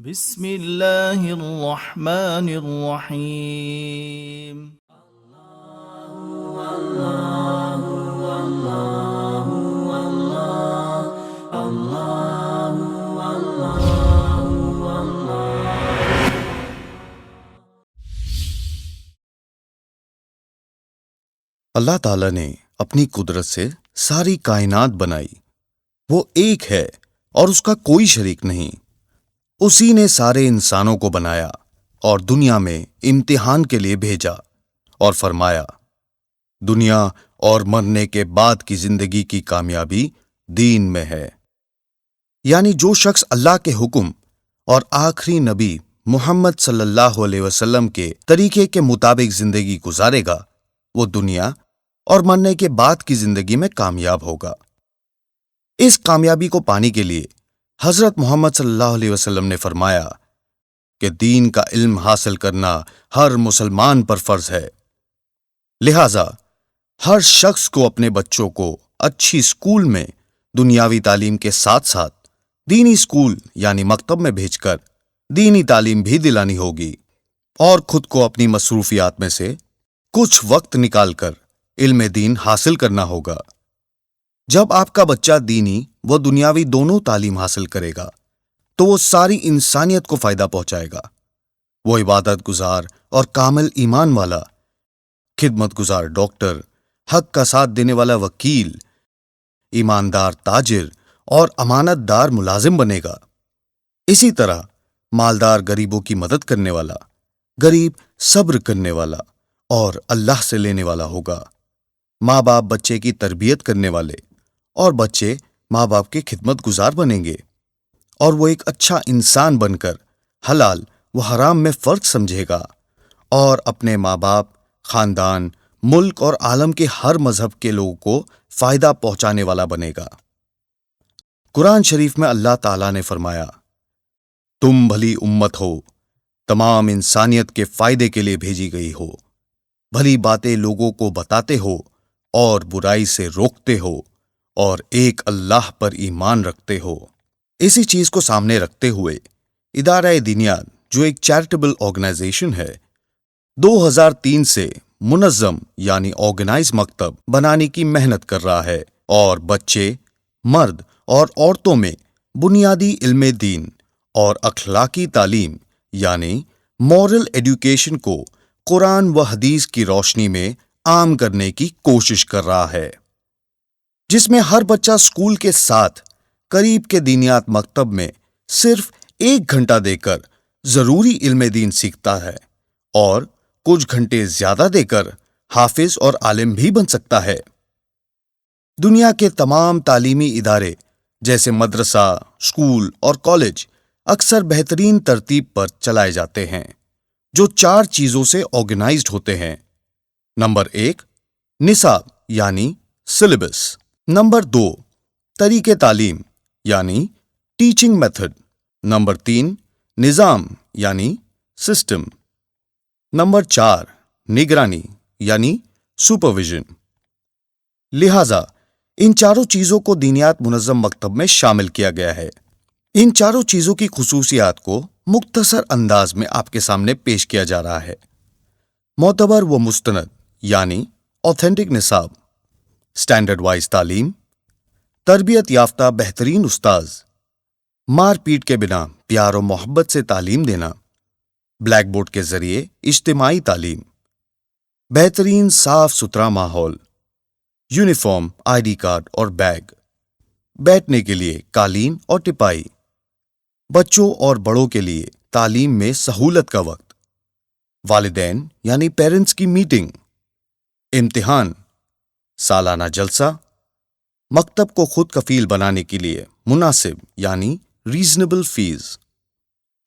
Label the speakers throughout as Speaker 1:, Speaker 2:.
Speaker 1: بسم اللہ الرحمن الرحیم۔
Speaker 2: اللہ تعالیٰ نے اپنی قدرت سے ساری کائنات بنائی۔ وہ ایک ہے اور اس کا کوئی شریک نہیں۔ اسی نے سارے انسانوں کو بنایا اور دنیا میں امتحان کے لیے بھیجا اور فرمایا، دنیا اور مرنے کے بعد کی زندگی کی کامیابی دین میں ہے۔ یعنی جو شخص اللہ کے حکم اور آخری نبی محمد صلی اللہ علیہ وسلم کے طریقے کے مطابق زندگی گزارے گا، وہ دنیا اور مرنے کے بعد کی زندگی میں کامیاب ہوگا۔ اس کامیابی کو پانے کے لیے حضرت محمد صلی اللہ علیہ وسلم نے فرمایا کہ دین کا علم حاصل کرنا ہر مسلمان پر فرض ہے۔ لہذا ہر شخص کو اپنے بچوں کو اچھی سکول میں دنیاوی تعلیم کے ساتھ ساتھ دینی سکول یعنی مکتب میں بھیج کر دینی تعلیم بھی دلانی ہوگی، اور خود کو اپنی مصروفیات میں سے کچھ وقت نکال کر علم دین حاصل کرنا ہوگا۔ جب آپ کا بچہ دینی و دنیاوی دونوں تعلیم حاصل کرے گا تو وہ ساری انسانیت کو فائدہ پہنچائے گا۔ وہ عبادت گزار اور کامل ایمان والا، خدمت گزار ڈاکٹر، حق کا ساتھ دینے والا وکیل، ایماندار تاجر اور امانت دار ملازم بنے گا۔ اسی طرح مالدار غریبوں کی مدد کرنے والا، غریب صبر کرنے والا اور اللہ سے لینے والا ہوگا۔ ماں باپ بچے کی تربیت کرنے والے اور بچے ماں باپ کے خدمت گزار بنیں گے، اور وہ ایک اچھا انسان بن کر حلال و حرام میں فرق سمجھے گا اور اپنے ماں باپ، خاندان، ملک اور عالم کے ہر مذہب کے لوگوں کو فائدہ پہنچانے والا بنے گا۔ قرآن شریف میں اللہ تعالیٰ نے فرمایا، تم بھلی امت ہو، تمام انسانیت کے فائدے کے لیے بھیجی گئی ہو، بھلی باتیں لوگوں کو بتاتے ہو اور برائی سے روکتے ہو اور ایک اللہ پر ایمان رکھتے ہو۔ اسی چیز کو سامنے رکھتے ہوئے ادارہ دینیات، جو ایک چیریٹیبل آرگنائزیشن ہے، 2003 سے منظم یعنی آرگنائز مکتب بنانے کی محنت کر رہا ہے، اور بچے، مرد اور عورتوں میں بنیادی علم دین اور اخلاقی تعلیم یعنی مورل ایڈوکیشن کو قرآن و حدیث کی روشنی میں عام کرنے کی کوشش کر رہا ہے، جس میں ہر بچہ اسکول کے ساتھ قریب کے دینیات مکتب میں صرف 1 گھنٹہ دے کر ضروری علم دین سیکھتا ہے، اور کچھ گھنٹے زیادہ دے کر حافظ اور عالم بھی بن سکتا ہے۔ دنیا کے تمام تعلیمی ادارے جیسے مدرسہ، اسکول اور کالج اکثر بہترین ترتیب پر چلائے جاتے ہیں، جو 4 چیزوں سے آرگنائزڈ ہوتے ہیں۔ نمبر 1، نصاب یعنی سلیبس۔ نمبر 2، طریقے تعلیم یعنی ٹیچنگ میتھڈ۔ نمبر 3، نظام یعنی سسٹم۔ نمبر 4، نگرانی یعنی سپرویژن۔ لہذا ان 4 چیزوں کو دینیات منظم مکتب میں شامل کیا گیا ہے۔ ان 4 چیزوں کی خصوصیات کو مختصر انداز میں آپ کے سامنے پیش کیا جا رہا ہے۔ معتبر و مستند یعنی اوتھینٹک نصاب، سٹینڈرڈ وائز تعلیم، تربیت یافتہ بہترین استاذ، مار پیٹ کے بنا پیار و محبت سے تعلیم دینا، بلیک بورڈ کے ذریعے اجتماعی تعلیم، بہترین صاف ستھرا ماحول، یونیفارم، ID کارڈ اور بیگ، بیٹھنے کے لیے قالین اور ٹپائی، بچوں اور بڑوں کے لیے تعلیم میں سہولت کا وقت، والدین یعنی پیرنٹس کی میٹنگ، امتحان، سالانہ جلسہ، مکتب کو خود کفیل بنانے کے لیے مناسب یعنی ریزنیبل فیس،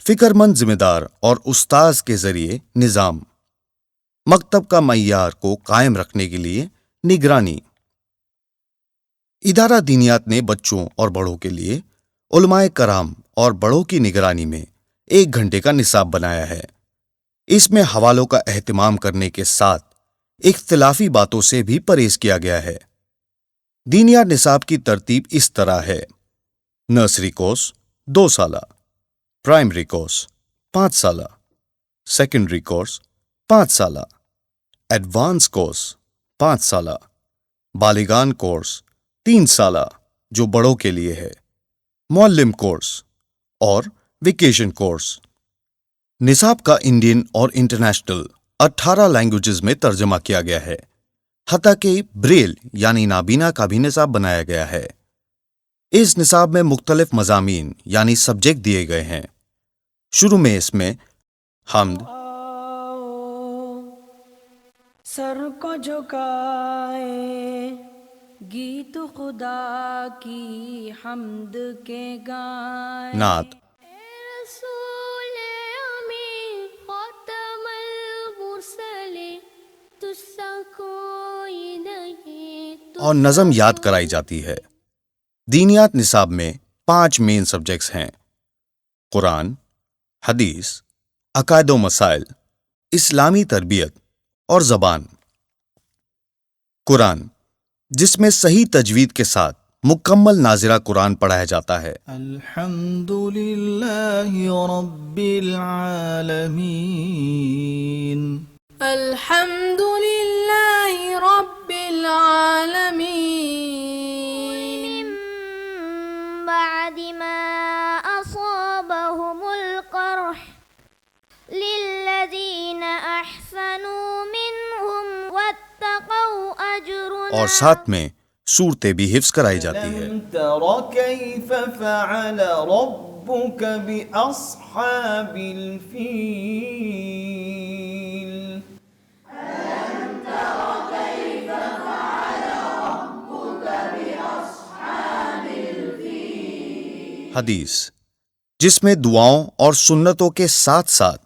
Speaker 2: فکر مند ذمہ دار اور استاذ کے ذریعے نظام، مکتب کا معیار کو قائم رکھنے کے لیے نگرانی۔ ادارہ دینیات نے بچوں اور بڑوں کے لیے علماء کرام اور بڑوں کی نگرانی میں 1 گھنٹے کا نصاب بنایا ہے۔ اس میں حوالوں کا اہتمام کرنے کے ساتھ اختلافی باتوں سے بھی پرہیز کیا گیا ہے۔ دینیات نصاب کی ترتیب اس طرح ہے: نرسری کورس 2 سالہ، پرائمری کورس 5 سالہ، سیکنڈری کورس 5 سالہ، ایڈوانس کورس 5 سالہ، بالغان کورس 3 سالہ جو بڑوں کے لیے ہے، معلم کورس اور ویکیشن کورس۔ نصاب کا انڈین اور انٹرنیشنل 18 لینگویجز میں ترجمہ کیا گیا ہے، حتیٰ کہ بریل یعنی نابینا کا بھی نصاب بنایا گیا ہے۔ اس نصاب میں مختلف مضامین یعنی سبجیکٹ دیے گئے ہیں۔ شروع میں اس میں حمد،
Speaker 3: سر کو جھکائے گیت خدا کی حمد کے گائے،
Speaker 2: نعت،
Speaker 4: رسول امین خاتم المرسلین، تجھ سا کوئی نہیں،
Speaker 2: اور نظم یاد کرائی جاتی ہے۔ دینیات نصاب میں 5 مین سبجیکٹس ہیں: قرآن، حدیث، عقائد و مسائل، اسلامی تربیت اور زبان۔ قرآن، جس میں صحیح تجوید کے ساتھ مکمل ناظرہ قرآن پڑھایا جاتا ہے۔
Speaker 1: الحمد للہ رب العالمین،
Speaker 3: الحمد للہ رب العالمین،
Speaker 4: من بعد ما أصابهم القرح للذین احسنوا منهم واتقوا اجر
Speaker 2: اور ساتھ میں صورتیں بھی حفظ کرائی جاتی ہے۔
Speaker 1: لم تر کیف فعل ربک باصحاب الفیل،
Speaker 2: حدیث، جس میں دعاؤں اور سنتوں کے ساتھ ساتھ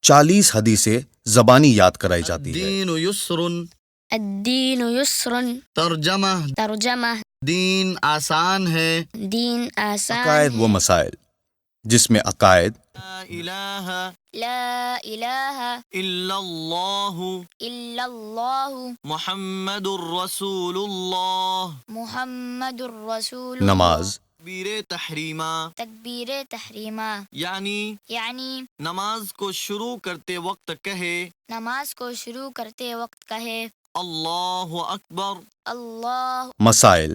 Speaker 2: 40 حدیثیں زبانی یاد کرائی جاتی ہے۔
Speaker 5: دین یسر،
Speaker 4: الدین یسر،
Speaker 5: ترجمہ،
Speaker 4: ترجمہ،
Speaker 5: دین آسان ہے،
Speaker 4: دین آسان
Speaker 2: عقائد و مسائل، جس میں عقائد،
Speaker 5: لا الہ
Speaker 4: لا الہ
Speaker 5: الا اللہ،
Speaker 4: الا اللہ
Speaker 5: محمد الرسول اللہ،
Speaker 4: محمد الرسول،
Speaker 2: نماز،
Speaker 5: تکبیر تحریمہ،
Speaker 4: تکبیر تحریمہ،
Speaker 5: یعنی نماز کو شروع کرتے وقت کہے
Speaker 4: نماز کو شروع کرتے وقت کہے
Speaker 5: اللہ اکبر۔
Speaker 4: اللہ۔
Speaker 2: مسائل،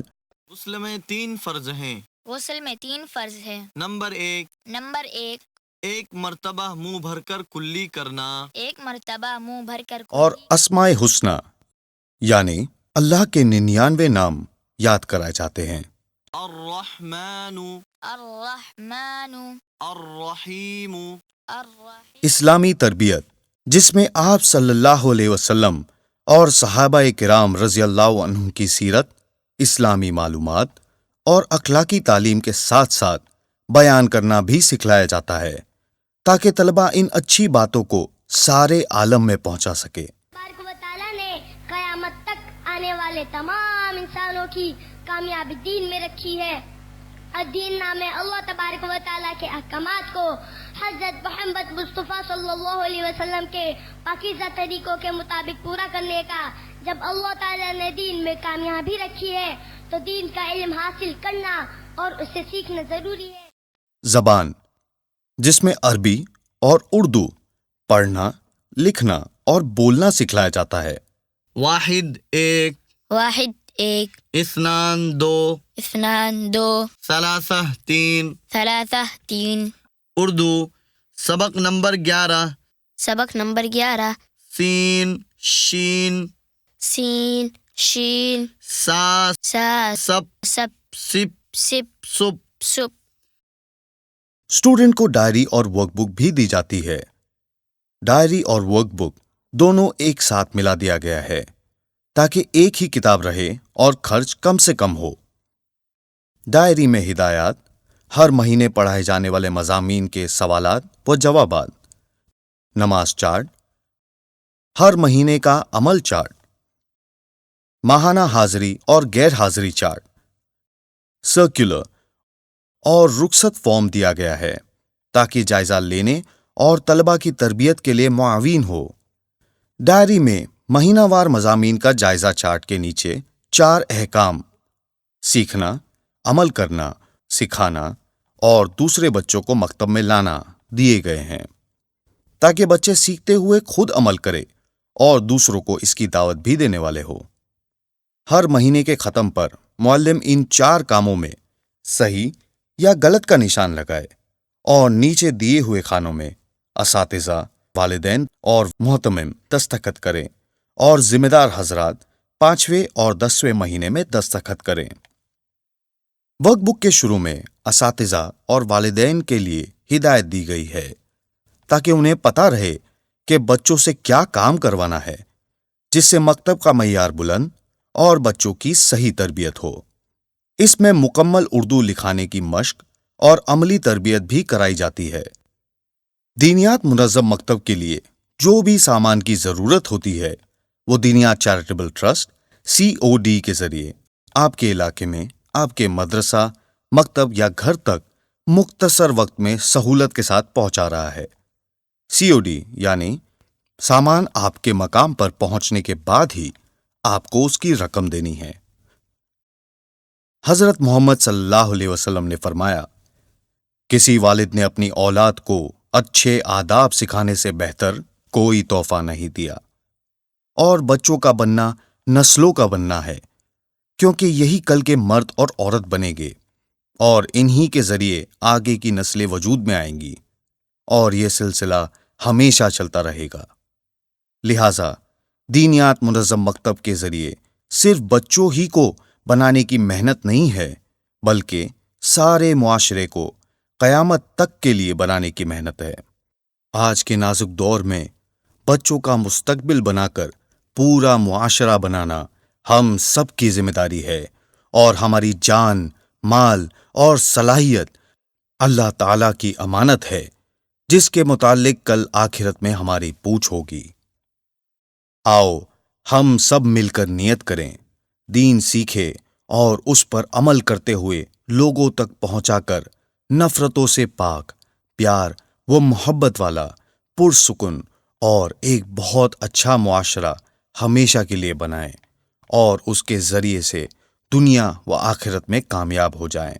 Speaker 5: غسل میں 3 فرض ہیں۔
Speaker 4: غسل میں 3 فرض ہے۔
Speaker 5: نمبر 1،
Speaker 4: نمبر 1،
Speaker 5: ایک مرتبہ منہ بھر کر کلی کرنا،
Speaker 4: ایک مرتبہ منہ بھر کر
Speaker 2: اور اسماء حسنی یعنی اللہ کے 99 نام یاد کرائے جاتے ہیں۔
Speaker 5: الرحمن،
Speaker 4: الرحمن،
Speaker 5: الرحیم،
Speaker 4: الرحیم۔
Speaker 2: اسلامی تربیت، جس میں آپ صلی اللہ علیہ وسلم اور صحابہ کرام رضی اللہ عنہم کی سیرت، اسلامی معلومات اور اخلاقی تعلیم کے ساتھ ساتھ بیان کرنا بھی سکھلایا جاتا ہے تاکہ طلبہ ان اچھی باتوں کو سارے عالم میں پہنچا سکے۔
Speaker 6: تبارک و تعالیٰ نے قیامت تک آنے والے تمام انسانوں کی کامیابی دین میں رکھی ہے۔ الدین نام اللہ تبارک و تعالیٰ کے احکامات کو حضرت محمد مصطفیٰ صلی اللہ علیہ وسلم کے پاکیزہ طریقوں کے مطابق پورا کرنے کا۔ جب اللہ تعالیٰ نے دین میں کامیابی رکھی ہے تو دین کا علم حاصل کرنا اور اسے سیکھنا ضروری ہے۔
Speaker 2: زبان، جس میں عربی اور اردو پڑھنا، لکھنا اور بولنا سکھلایا جاتا ہے۔
Speaker 5: واحد 1،
Speaker 4: واحد 1،
Speaker 5: اثنان 2،
Speaker 4: اثنان 2،
Speaker 5: ثلاثہ 3۔
Speaker 4: ثلاثہ 3۔
Speaker 5: اردو، سبق نمبر 11،
Speaker 4: سبق نمبر 11،
Speaker 5: سین، شین،
Speaker 4: سین، شین،
Speaker 5: سا،
Speaker 4: سا،
Speaker 5: سب،
Speaker 4: سب،
Speaker 5: سپ،
Speaker 4: سپ،
Speaker 5: سپ۔
Speaker 4: سپ۔
Speaker 2: اسٹوڈنٹ کو ڈائری اور ورک بک بھی دی جاتی ہے۔ ڈائری اور ورک بک دونوں ایک ساتھ ملا دیا گیا ہے تاکہ ایک ہی کتاب رہے اور خرچ کم سے کم ہو۔ ڈائری میں ہدایات، ہر مہینے پڑھائے جانے والے مضامین کے سوالات و جوابات، نماز چارٹ، ہر مہینے کا عمل چارٹ، ماہانہ حاضری اور غیر حاضری چارٹ، سرکولر اور رخصت فارم دیا گیا ہے تاکہ جائزہ لینے اور طلبہ کی تربیت کے لیے معاون ہو۔ ڈائری میں مہینہ وار مضامین کا جائزہ چارٹ کے نیچے 4 احکام: سیکھنا، عمل کرنا، سکھانا اور دوسرے بچوں کو مکتب میں لانا دیے گئے ہیں تاکہ بچے سیکھتے ہوئے خود عمل کرے اور دوسروں کو اس کی دعوت بھی دینے والے ہو۔ ہر مہینے کے ختم پر معلم ان 4 کاموں میں صحیح یا غلط کا نشان لگائے اور نیچے دیے ہوئے خانوں میں اساتذہ، والدین اور محتمم دستخط کریں اور ذمہ دار حضرات 5ویں اور 10ویں مہینے میں دستخط کریں۔ ورک بک کے شروع میں اساتذہ اور والدین کے لیے ہدایت دی گئی ہے تاکہ انہیں پتہ رہے کہ بچوں سے کیا کام کروانا ہے، جس سے مکتب کا معیار بلند اور بچوں کی صحیح تربیت ہو۔ اس میں مکمل اردو لکھانے کی مشق اور عملی تربیت بھی کرائی جاتی ہے۔ دینیات منظم مکتب کے لیے جو بھی سامان کی ضرورت ہوتی ہے وہ دینیات چیریٹیبل ٹرسٹ COD کے ذریعے آپ کے علاقے میں آپ کے مدرسہ، مکتب یا گھر تک مختصر وقت میں سہولت کے ساتھ پہنچا رہا ہے۔ COD یعنی سامان آپ کے مقام پر پہنچنے کے بعد ہی آپ کو اس کی رقم دینی ہے۔ حضرت محمد صلی اللہ علیہ وسلم نے فرمایا، کسی والد نے اپنی اولاد کو اچھے آداب سکھانے سے بہتر کوئی تحفہ نہیں دیا، اور بچوں کا بننا نسلوں کا بننا ہے، کیونکہ یہی کل کے مرد اور عورت بنیں گے اور انہی کے ذریعے آگے کی نسلیں وجود میں آئیں گی اور یہ سلسلہ ہمیشہ چلتا رہے گا۔ لہٰذا دینیات منظم مکتب کے ذریعے صرف بچوں ہی کو بنانے کی محنت نہیں ہے، بلکہ سارے معاشرے کو قیامت تک کے لیے بنانے کی محنت ہے۔ آج کے نازک دور میں بچوں کا مستقبل بنا کر پورا معاشرہ بنانا ہم سب کی ذمہ داری ہے، اور ہماری جان، مال اور صلاحیت اللہ تعالیٰ کی امانت ہے، جس کے متعلق کل آخرت میں ہماری پوچھ ہوگی۔ آؤ ہم سب مل کر نیت کریں، دین سیکھے اور اس پر عمل کرتے ہوئے لوگوں تک پہنچا کر نفرتوں سے پاک، پیار و محبت والا، پرسکون اور ایک بہت اچھا معاشرہ ہمیشہ کے لیے بنائیں اور اس کے ذریعے سے دنیا و آخرت میں کامیاب ہو جائیں۔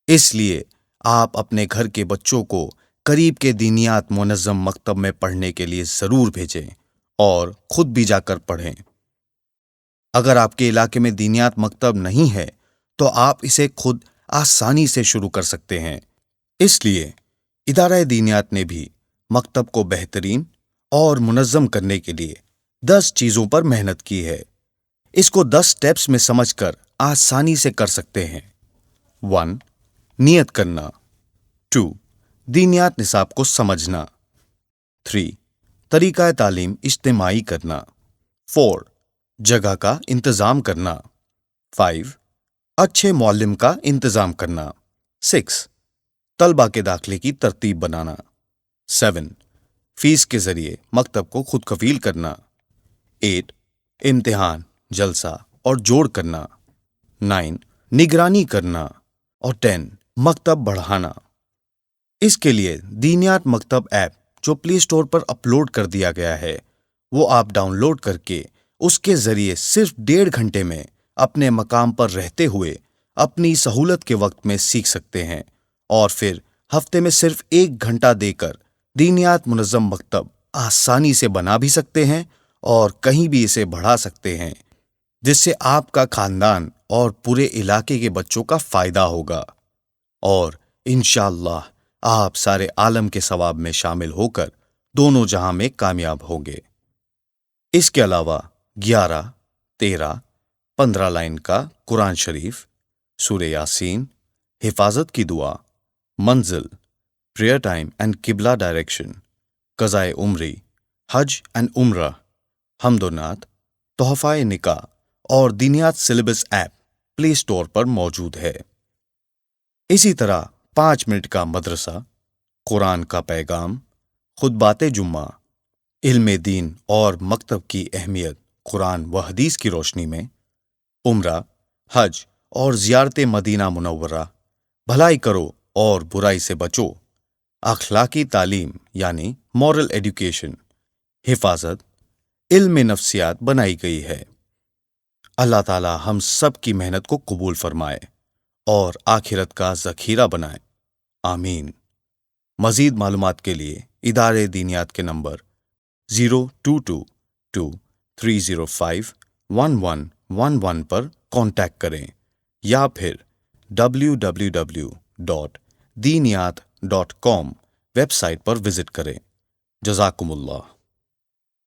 Speaker 2: اس لیے آپ اپنے گھر کے بچوں کو قریب کے دینیات منظم مکتب میں پڑھنے کے لیے ضرور بھیجیں اور خود بھی جا کر پڑھیں۔ اگر آپ کے علاقے میں دینیات مکتب نہیں ہے تو آپ اسے خود آسانی سے شروع کر سکتے ہیں۔ اس لیے ادارہ دینیات نے بھی مکتب کو بہترین اور منظم کرنے کے لیے 10 چیزوں پر محنت کی ہے۔ اس کو 10 سٹیپس میں سمجھ کر آسانی سے کر سکتے ہیں۔ 1. نیت کرنا۔ 2. دینیات نصاب کو سمجھنا۔ 3. طریقہ تعلیم اجتماعی کرنا۔ 4. جگہ کا انتظام کرنا۔ 5. اچھے معلم کا انتظام کرنا۔ 6. طلبہ کے داخلے کی ترتیب بنانا۔ 7. فیس کے ذریعے مکتب کو خود کفیل کرنا۔ 8. امتحان، جلسہ اور جوڑ کرنا۔ 9. نگرانی کرنا۔ اور 10. مکتب بڑھانا۔ اس کے لیے دینیات مکتب ایپ جو پلے اسٹور پر اپلوڈ کر دیا گیا ہے، وہ آپ ڈاؤن لوڈ کر کے اس کے ذریعے صرف 1.5 گھنٹے میں اپنے مقام پر رہتے ہوئے اپنی سہولت کے وقت میں سیکھ سکتے ہیں، اور پھر ہفتے میں صرف 1 گھنٹہ دے کر دینیات منظم مکتب آسانی سے بنا بھی سکتے ہیں اور کہیں بھی اسے بڑھا سکتے ہیں، جس سے آپ کا خاندان اور پورے علاقے کے بچوں کا فائدہ ہوگا، اور انشاءاللہ آپ سارے عالم کے ثواب میں شامل ہو کر دونوں جہاں میں کامیاب ہوں گے۔ اس کے علاوہ 11، 13، 15 لائن کا قرآن شریف، سورہ یاسین، حفاظت کی دعا، منزل، پریئر ٹائم اینڈ قبلہ ڈائریکشن، قضائے عمری، حج اینڈ عمرہ، حمد و نعت، تحفہ نکاح اور دینیات سلیبس ایپ پلے اسٹور پر موجود ہے۔ اسی طرح 5 منٹ کا مدرسہ، قرآن کا پیغام، خطبات جمعہ، علم دین اور مکتب کی اہمیت قرآن و حدیث کی روشنی میں، عمرہ، حج اور زیارت مدینہ منورہ، بھلائی کرو اور برائی سے بچو، اخلاقی تعلیم یعنی مورل ایڈوکیشن، حفاظت، علم نفسیات بنائی گئی ہے۔ اللہ تعالی ہم سب کی محنت کو قبول فرمائے اور آخرت کا ذخیرہ بنائے۔ آمین۔ مزید معلومات کے لیے ادارے دینیات کے نمبر 0222-305-1111 پر کانٹیکٹ کریں یا پھر www.diniyat.com ویب سائٹ پر وزٹ کریں۔ جزاکم اللہ۔